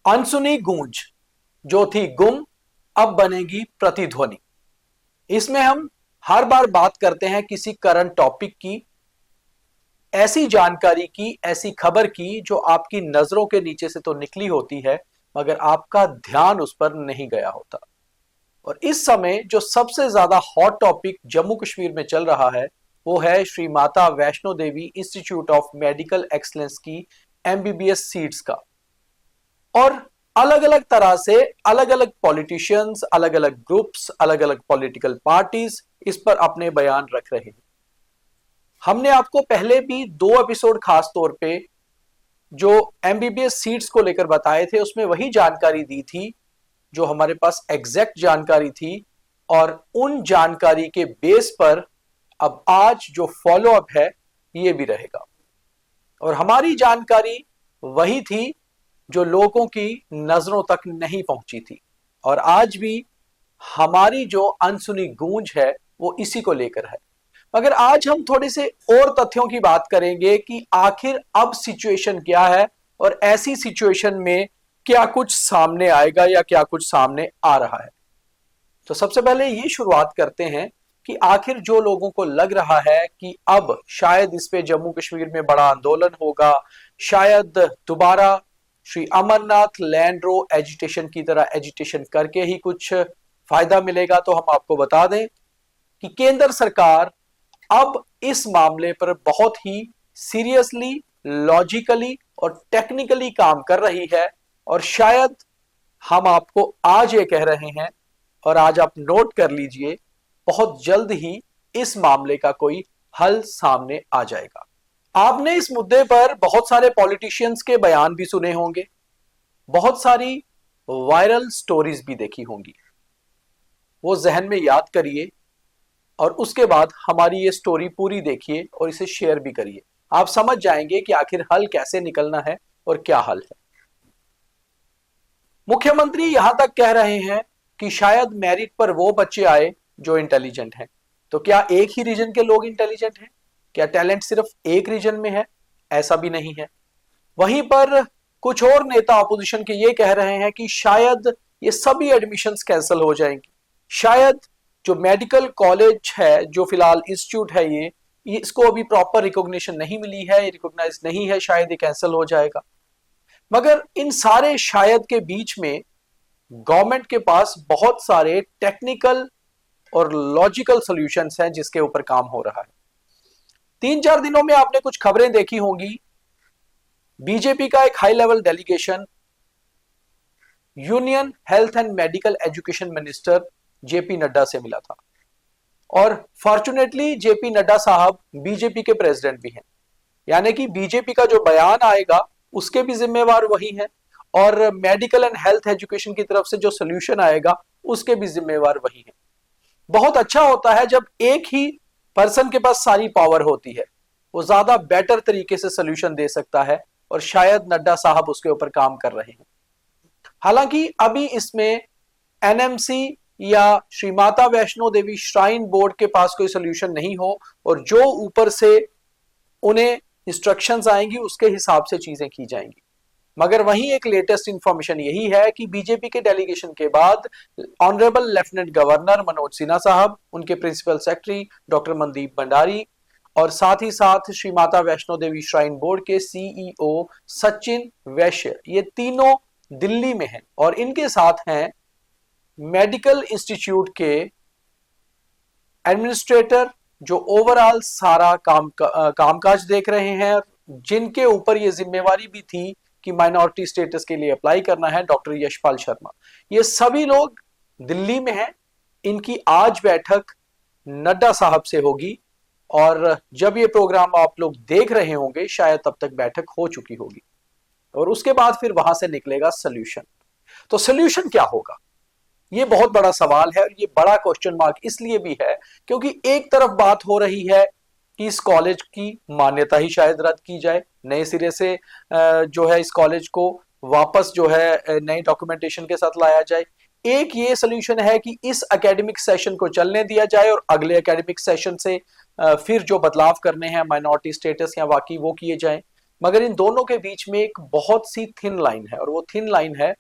अनसुनी गूंज जो थी गुम अब बनेगी प्रतिध्वनि। इसमें हम हर बार बात करते हैं किसी करंट टॉपिक की, ऐसी जानकारी की, ऐसी खबर की जो आपकी नजरों के नीचे से तो निकली होती है मगर आपका ध्यान उस पर नहीं गया होता। और इस समय जो सबसे ज्यादा हॉट टॉपिक जम्मू कश्मीर में चल रहा है वो है Shri Mata Vaishno Devi institute of medical excellence की एमबीबीएस सीट्स का। और अलग अलग तरह से अलग अलग पॉलिटिशियंस, अलग अलग ग्रुप्स, अलग अलग पॉलिटिकल पार्टीज इस पर अपने बयान रख रहे हैं। हमने आपको पहले भी 2 एपिसोड खास तौर पे जो एमबीबीएस सीट्स को लेकर बताए थे उसमें वही जानकारी दी थी जो हमारे पास एग्जैक्ट जानकारी थी। और उन जानकारी के बेस पर अब आज जो फॉलो अप है ये भी रहेगा। और हमारी जानकारी वही थी जो लोगों की नजरों तक नहीं पहुंची थी। और आज भी हमारी जो अनसुनी गूंज है वो इसी को लेकर है। मगर आज हम थोड़े से और तथ्यों की बात करेंगे कि आखिर अब सिचुएशन क्या है और ऐसी सिचुएशन में क्या कुछ सामने आएगा या क्या कुछ सामने आ रहा है। तो सबसे पहले ये शुरुआत करते हैं कि आखिर जो लोगों को लग रहा है कि अब शायद इस पे जम्मू कश्मीर में बड़ा आंदोलन होगा, शायद दोबारा श्री अमरनाथ लैंड रो एजिटेशन की तरह एजिटेशन करके ही कुछ फायदा मिलेगा, तो हम आपको बता दें कि केंद्र सरकार अब इस मामले पर बहुत ही सीरियसली, लॉजिकली और टेक्निकली काम कर रही है। और शायद हम आपको आज ये कह रहे हैं और आज आप नोट कर लीजिए, बहुत जल्द ही इस मामले का कोई हल सामने आ जाएगा। आपने इस मुद्दे पर बहुत सारे पॉलिटिशियंस के बयान भी सुने होंगे, बहुत सारी वायरल स्टोरीज भी देखी होंगी। वो जहन में याद करिए और उसके बाद हमारी ये स्टोरी पूरी देखिए और इसे शेयर भी करिए। आप समझ जाएंगे कि आखिर हल कैसे निकलना है और क्या हल है। मुख्यमंत्री यहां तक कह रहे हैं कि शायद मेरिट पर वो बच्चे आए जो इंटेलिजेंट हैं। तो क्या एक ही रीजन के लोग इंटेलिजेंट हैं? क्या टैलेंट सिर्फ एक रीजन में है? ऐसा भी नहीं है। वहीं पर कुछ और नेता ऑपोजिशन के ये कह रहे हैं कि शायद ये सभी एडमिशंस कैंसिल हो जाएंगी। शायद जो मेडिकल कॉलेज है, जो फिलहाल इंस्टीट्यूट है, ये इसको अभी प्रॉपर रिकॉग्निशन नहीं मिली है, ये रिकॉग्नाइज नहीं है, शायद ये कैंसिल हो जाएगा। मगर इन सारे शायद के बीच में गवर्नमेंट के पास बहुत सारे टेक्निकल और लॉजिकल सॉल्यूशंस हैं जिसके ऊपर काम हो रहा है। 3-4 दिनों में आपने कुछ खबरें देखी होंगी। बीजेपी का एक high level delegation union health and medical education minister JP Nadda से मिला था। और फॉर्चुनेटली जेपी नड्डा साहब बीजेपी के प्रेसिडेंट भी हैं, यानी कि बीजेपी का जो बयान आएगा उसके भी जिम्मेवार वही हैं और मेडिकल एंड हेल्थ एजुकेशन की तरफ से जो सोल्यूशन आएगा उसके भी जिम्मेवार वही हैं। बहुत अच्छा होता है जब एक ही पर्सन के पास सारी पावर होती है, वो ज्यादा बेटर तरीके से सोल्यूशन दे सकता है और शायद नड्डा साहब उसके ऊपर काम कर रहे हैं। हालांकि अभी इसमें एनएमसी या श्री माता वैष्णो देवी श्राइन बोर्ड के पास कोई सोल्यूशन नहीं हो और जो ऊपर से उन्हें इंस्ट्रक्शंस आएंगी उसके हिसाब से चीजें की जाएंगी। मगर वहीं एक लेटेस्ट इंफॉर्मेशन यही है कि बीजेपी के डेलीगेशन के बाद honourable lieutenant governor Manoj Sinha sahab, उनके principal secretary doctor Mandeep Bhandari और साथ ही साथ श्री माता वैष्णो देवी श्राइन बोर्ड के सीईओ सचिन वैश्य, ये तीनों दिल्ली में हैं और इनके साथ हैं मेडिकल इंस्टीट्यूट के एडमिनिस्ट्रेटर जो ओवरऑल सारा कामकाज देख रहे हैं, जिनके ऊपर ये जिम्मेवारी भी थी कि माइनॉरिटी स्टेटस के लिए अप्लाई करना है, डॉक्टर यशपाल शर्मा। ये सभी लोग दिल्ली में हैं। इनकी आज बैठक नड्डा साहब से होगी और जब ये प्रोग्राम आप लोग देख रहे होंगे शायद तब तक बैठक हो चुकी होगी और उसके बाद फिर वहां से निकलेगा सोल्यूशन। तो सोल्यूशन क्या होगा, ये बहुत बड़ा सवाल है और ये बड़ा क्वेश्चन मार्क इसलिए भी है क्योंकि एक तरफ बात हो रही है कि इस कॉलेज की मान्यता ही शायद रद्द की जाए, नए सिरे से जो है इस कॉलेज को वापस जो है नई डॉक्यूमेंटेशन के साथ लाया जाए। एक ये सोल्यूशन है कि इस एकेडमिक सेशन को चलने दिया जाए और अगले एकेडमिक सेशन से फिर जो बदलाव करने हैं माइनॉरिटी स्टेटस या बाकी वो किए जाएं। मगर इन दोनों के बीच में एक बहुत सी थिन लाइन है, और वो थिन लाइन है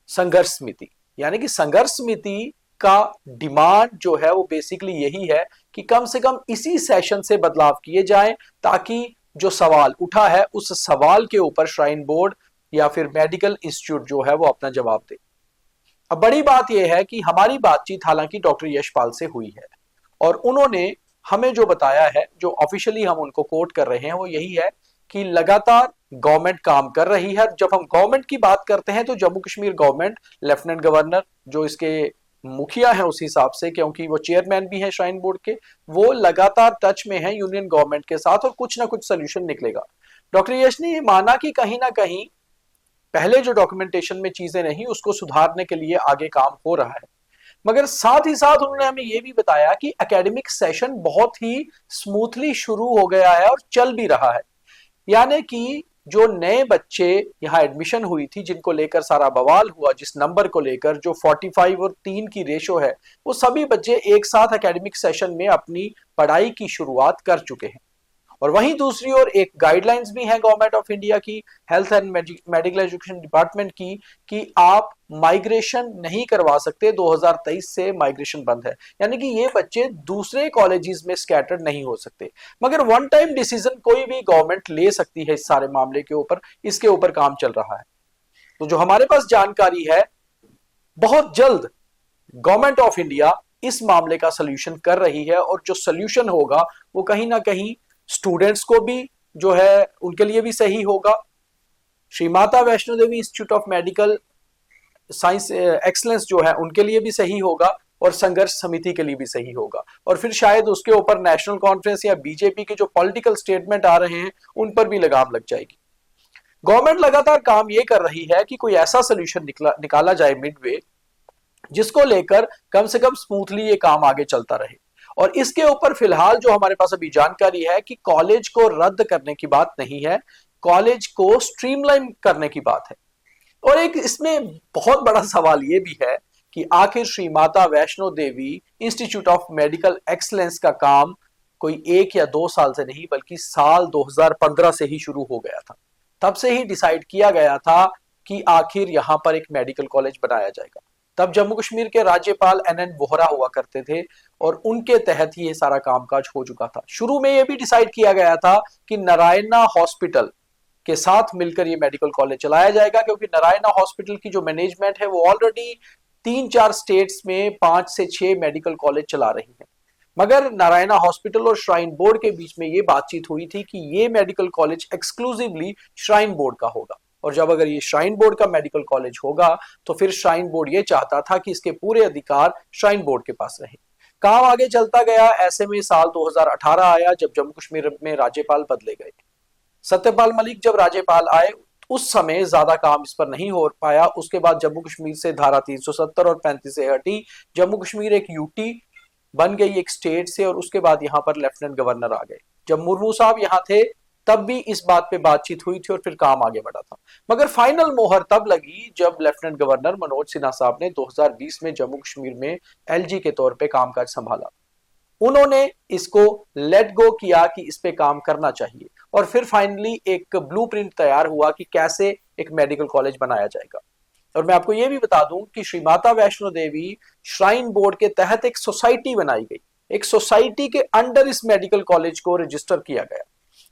संघर्ष समिति। यानी कि संघर्ष समिति का डिमांड जो है वो बेसिकली यही है कि कम से कम इसी सेशन से बदलाव किए जाएं, ताकि जो सवाल उठा है उस सवाल के ऊपर श्राइन बोर्ड या फिर मेडिकल इंस्टीट्यूट जो है वो अपना जवाब दे। अब बड़ी बात यह है कि हमारी बातचीत हालांकि डॉक्टर यशपाल से हुई है, और उन्होंने हमें जो बताया है, जो ऑफिशियली हम उनको कोट कर रहे हैं, वो यही है कि लगातार गवर्नमेंट काम कर रही है। जब हम गवर्नमेंट की बात करते हैं तो Jammu Kashmir government, lieutenant governor जो इसके मुखिया है उस हिसाब से, क्योंकि वो चेयरमैन भी है श्राइन बोर्ड के, वो लगातार टच में है यूनियन गवर्नमेंट के साथ और कुछ ना कुछ सोल्यूशन निकलेगा। डॉक्टर यश ने ये माना कि कहीं ना कहीं पहले जो डॉक्यूमेंटेशन में चीजें नहीं, उसको सुधारने के लिए आगे काम हो रहा है। मगर साथ ही साथ उन्होंने हमें यह भी बताया कि एकेडमिक सेशन बहुत ही स्मूथली शुरू हो गया है और चल भी रहा है। यानी कि जो नए बच्चे यहाँ एडमिशन हुई थी, जिनको लेकर सारा बवाल हुआ, जिस नंबर को लेकर जो 45 और 3 की रेशो है, वो सभी बच्चे एक साथ एकेडमिक सेशन में अपनी पढ़ाई की शुरुआत कर चुके हैं। और वहीं दूसरी ओर एक गाइडलाइंस भी है गवर्नमेंट ऑफ इंडिया की, health and medical education department की, कि आप माइग्रेशन नहीं करवा सकते। 2023 से माइग्रेशन बंद है, यानी कि ये बच्चे दूसरे कॉलेजेस में स्कैटर्ड नहीं हो सकते। मगर वन टाइम डिसीजन कोई भी गवर्नमेंट ले सकती है इस सारे मामले के ऊपर, इसके ऊपर काम चल रहा है। तो जो हमारे पास जानकारी है, बहुत जल्द गवर्नमेंट ऑफ इंडिया इस मामले का सोल्यूशन कर रही है, और जो सोल्यूशन होगा वो कहीं ना कहीं स्टूडेंट्स को भी जो है उनके लिए भी सही होगा, Shri Mata Vaishno Devi institute of medical science excellence जो है उनके लिए भी सही होगा, और संघर्ष समिति के लिए भी सही होगा। और फिर शायद उसके ऊपर नेशनल कॉन्फ्रेंस या बीजेपी के जो पॉलिटिकल स्टेटमेंट आ रहे हैं उन पर भी लगाम लग जाएगी। गवर्नमेंट लगातार काम यह कर रही है कि कोई ऐसा सोल्यूशन निकाला जाए मिडवे, जिसको लेकर कम से कम स्मूथली ये काम आगे चलता रहे। और इसके ऊपर फिलहाल जो हमारे पास अभी जानकारी है कि कॉलेज को रद्द करने की बात नहीं है, कॉलेज को स्ट्रीमलाइन करने की बात है। और एक इसमें बहुत बड़ा सवाल यह भी है कि आखिर Shri Mata Vaishno Devi institute of medical excellence का काम कोई 1 या 2 साल से नहीं, बल्कि साल 2015 से ही शुरू हो गया था। तब से ही डिसाइड किया गया था कि आखिर यहां पर एक मेडिकल कॉलेज बनाया जाएगा। तब जम्मू कश्मीर के राज्यपाल NN वोहरा हुआ करते थे, और उनके तहत ही ये सारा कामकाज हो चुका था। शुरू में यह भी डिसाइड किया गया था कि नारायणा हॉस्पिटल के साथ मिलकर ये मेडिकल कॉलेज चलाया जाएगा, क्योंकि नारायणा हॉस्पिटल की जो मैनेजमेंट है वो ऑलरेडी 3-4 स्टेट्स में 5 से 6 मेडिकल कॉलेज चला रही है। मगर नारायणा हॉस्पिटल और श्राइन बोर्ड के बीच में ये बातचीत हुई थी कि ये medical college exclusively shrine board का होगा, और जब अगर ये श्राइन बोर्ड का मेडिकल कॉलेज होगा तो फिर श्राइन बोर्ड ये चाहता था कि इसके पूरे अधिकार श्राइन बोर्ड के पास रहे। काम आगे चलता गया। ऐसे में साल 2018 आया, जब जम्मू कश्मीर में राज्यपाल बदले गए। सत्यपाल मलिक जब राज्यपाल आए, उस समय ज्यादा काम इस पर नहीं हो पाया। उसके बाद जम्मू कश्मीर से धारा 370 और 35 से हटी, जम्मू कश्मीर एक यूटी बन गई, एक स्टेट से, और उसके बाद यहां पर लेफ्टिनेंट गवर्नर आ गए। जब मुर्मू साहब यहां थे तब भी इस बात पे बातचीत हुई थी और फिर काम आगे बढ़ा था। मगर फाइनल मोहर तब लगी जब लेफ्टिनेंट गवर्नर मनोज सिन्हा साहब ने 2020 में जम्मू कश्मीर में LG के तौर पे कामकाज संभाला। उन्होंने इसको लेट गो किया कि इस पे काम करना चाहिए, और फिर फाइनली एक ब्लूप्रिंट तैयार हुआ कि कैसे एक मेडिकल कॉलेज बनाया जाएगा। और मैं आपको यह भी बता दूं कि श्री माता वैष्णो देवी श्राइन बोर्ड के तहत एक सोसाइटी बनाई गई। एक सोसाइटी के अंडर इस मेडिकल कॉलेज को रजिस्टर किया गया,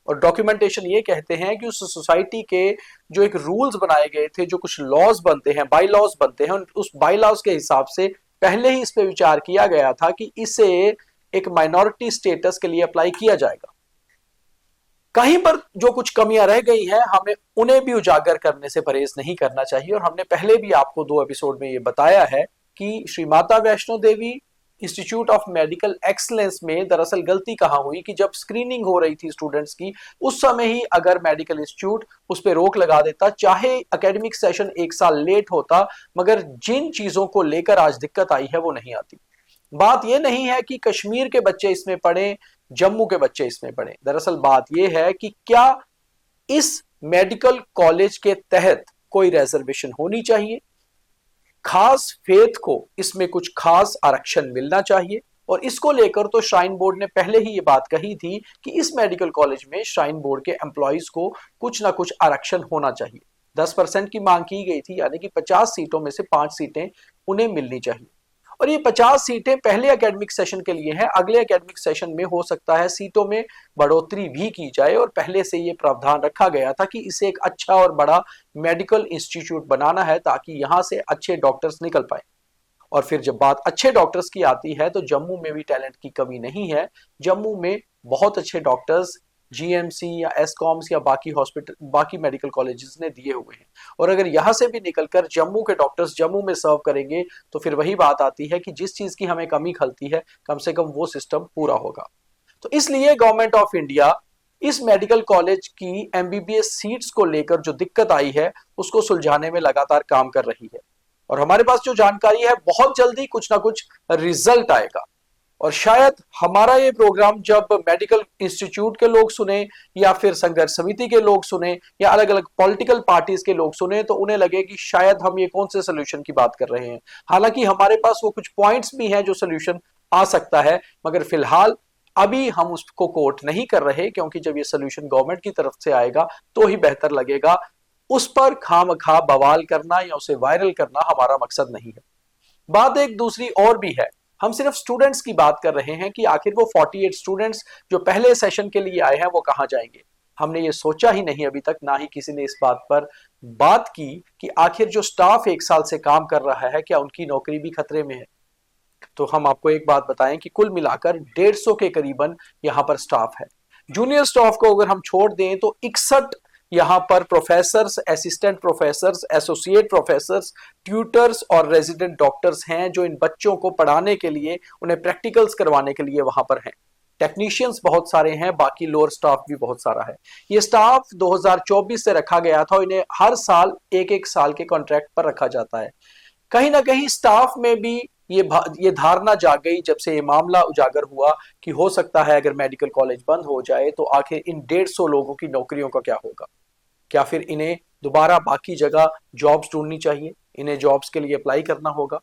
और डॉक्यूमेंटेशन ये कहते हैं कि उस सोसाइटी के जो एक रूल्स बनाए गए थे, जो कुछ लॉज बनते हैं, बाई लॉज बनते हैं, उस बाई लॉज के हिसाब से पहले ही इस पे विचार किया गया था कि इसे एक माइनॉरिटी स्टेटस के लिए अप्लाई किया जाएगा। कहीं पर जो कुछ कमियां रह गई हैं, हमें उन्हें भी उजागर करने से परहेज नहीं करना चाहिए। और हमने पहले भी आपको 2 एपिसोड में ये बताया है कि Shri Mata Vaishno Devi institute of medical excellence में दरअसल गलती कहां हुई कि जब स्क्रीनिंग हो रही थी स्टूडेंट्स की, उस समय ही अगर मेडिकल इंस्टीट्यूट उस पर रोक लगा देता, चाहे एकेडमिक सेशन 1 साल लेट होता, मगर जिन चीजों को लेकर आज दिक्कत आई है वो नहीं आती। बात यह नहीं है कि कश्मीर के बच्चे इसमें पढ़े, जम्मू के बच्चे इसमें पढ़े। दरअसल बात यह है कि क्या इस मेडिकल कॉलेज के तहत कोई रिजर्वेशन होनी चाहिए, खास फेथ को इसमें कुछ खास आरक्षण मिलना चाहिए, और इसको लेकर तो श्राइन बोर्ड ने पहले ही ये बात कही थी कि इस मेडिकल कॉलेज में श्राइन बोर्ड के एम्प्लॉइज को कुछ ना कुछ आरक्षण होना चाहिए। 10% की मांग की गई थी, यानी कि 50 सीटों में से 5 सीटें उन्हें मिलनी चाहिए। और ये 50 सीटें पहले एकेडमिक सेशन के लिए हैं। अगले एकेडमिक सेशन में हो सकता है सीटों में बढ़ोतरी भी की जाए, और पहले से ये प्रावधान रखा गया था कि इसे एक अच्छा और बड़ा मेडिकल इंस्टीट्यूट बनाना है ताकि यहां से अच्छे डॉक्टर्स निकल पाए। और फिर जब बात अच्छे डॉक्टर्स की आती है तो जम्मू में भी टैलेंट की कमी नहीं है। जम्मू में बहुत अच्छे डॉक्टर्स जीएमसी या एसकॉम्स या बाकी हॉस्पिटल, बाकी मेडिकल कॉलेजेस ने दिए हुए हैं। और अगर यहां से भी निकलकर जम्मू के डॉक्टर्स जम्मू में सर्व करेंगे तो फिर वही बात आती है कि जिस चीज की हमें कमी खलती है कम से कम वो सिस्टम पूरा होगा। तो इसलिए गवर्नमेंट ऑफ इंडिया इस मेडिकल कॉलेज की एमबीबीएस सीट्स को लेकर जो दिक्कत आई है उसको सुलझाने में लगातार काम कर रही है। और हमारे पास जो जानकारी है बहुत जल्दी कुछ ना कुछ रिजल्ट आएगा। और शायद हमारा ये प्रोग्राम जब मेडिकल इंस्टीट्यूट के लोग सुने या फिर संघर्ष समिति के लोग सुने या अलग अलग पॉलिटिकल पार्टीज के लोग सुने तो उन्हें लगे कि शायद हम ये कौन से सोल्यूशन की बात कर रहे हैं। हालांकि हमारे पास वो कुछ पॉइंट्स भी हैं जो सोल्यूशन आ सकता है, मगर फिलहाल अभी हम उसको कोट नहीं कर रहे, क्योंकि जब ये सोल्यूशन गवर्नमेंट की तरफ से आएगा तो ही बेहतर लगेगा। उस पर खामखा बवाल करना या उसे वायरल करना हमारा मकसद नहीं है। बात एक दूसरी और भी है। हम सिर्फ स्टूडेंट्स की बात कर रहे हैं कि आखिर वो 48 स्टूडेंट्स जो पहले सेशन के लिए आए हैं वो कहां जाएंगे। हमने ये सोचा ही नहीं अभी तक, ना ही किसी ने इस बात पर बात की कि आखिर जो स्टाफ 1 साल से काम कर रहा है क्या उनकी नौकरी भी खतरे में है। तो हम आपको एक बात बताएं कि कुल मिलाकर 150 के करीबन यहां पर स्टाफ है। जूनियर स्टाफ को अगर हम छोड़ दें तो 61 यहां पर professors, assistant professors, associate professors, tutors और रेजिडेंट डॉक्टर्स हैं जो इन बच्चों को पढ़ाने के लिए, उन्हें प्रैक्टिकल्स करवाने के लिए वहां पर हैं। टेक्नीशियंस बहुत सारे हैं, बाकी लोअर स्टाफ भी बहुत सारा है। ये स्टाफ 2024 से रखा गया था, इन्हें हर साल एक एक साल के कॉन्ट्रैक्ट पर रखा जाता है। कहीं ना कहीं स्टाफ में भी ये धारणा जाग गई जब से ये मामला उजागर हुआ कि हो सकता है अगर मेडिकल कॉलेज बंद हो जाए तो आखिर इन 150 लोगों की नौकरियों का क्या होगा। क्या फिर इन्हें दोबारा बाकी जगह जॉब्स ढूंढनी चाहिए, इन्हें जॉब्स के लिए अप्लाई करना होगा।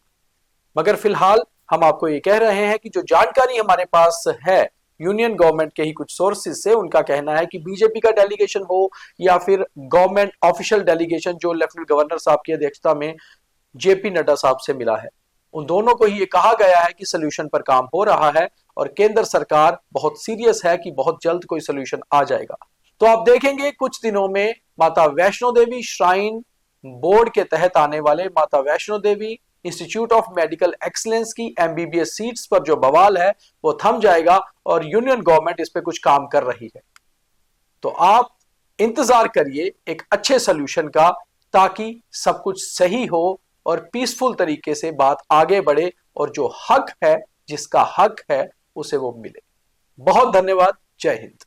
मगर फिलहाल हम आपको ये कह रहे हैं कि जो जानकारी हमारे पास है यूनियन गवर्नमेंट के ही कुछ सोर्सेज से, उनका कहना है कि बीजेपी का डेलीगेशन हो या फिर गवर्नमेंट ऑफिशियल डेलीगेशन जो लेफ्टिनेंट गवर्नर साहब की अध्यक्षता में जेपी नड्डा साहब से मिला है, उन दोनों को ही ये कहा गया है कि सोल्यूशन पर काम हो रहा है और केंद्र सरकार बहुत सीरियस है कि बहुत जल्द कोई सोल्यूशन आ जाएगा। तो आप देखेंगे कुछ दिनों में माता वैष्णो देवी श्राइन बोर्ड के तहत आने वाले माता Vaishno Devi institute of medical excellence की एमबीबीएस सीट्स पर जो बवाल है वो थम जाएगा और यूनियन गवर्नमेंट इस पे कुछ काम कर रही है। तो आप इंतजार करिए एक अच्छे सोल्यूशन का, ताकि सब कुछ सही हो और पीसफुल तरीके से बात आगे बढ़े और जो हक है, जिसका हक है, उसे वो मिले। बहुत धन्यवाद। जय हिंद।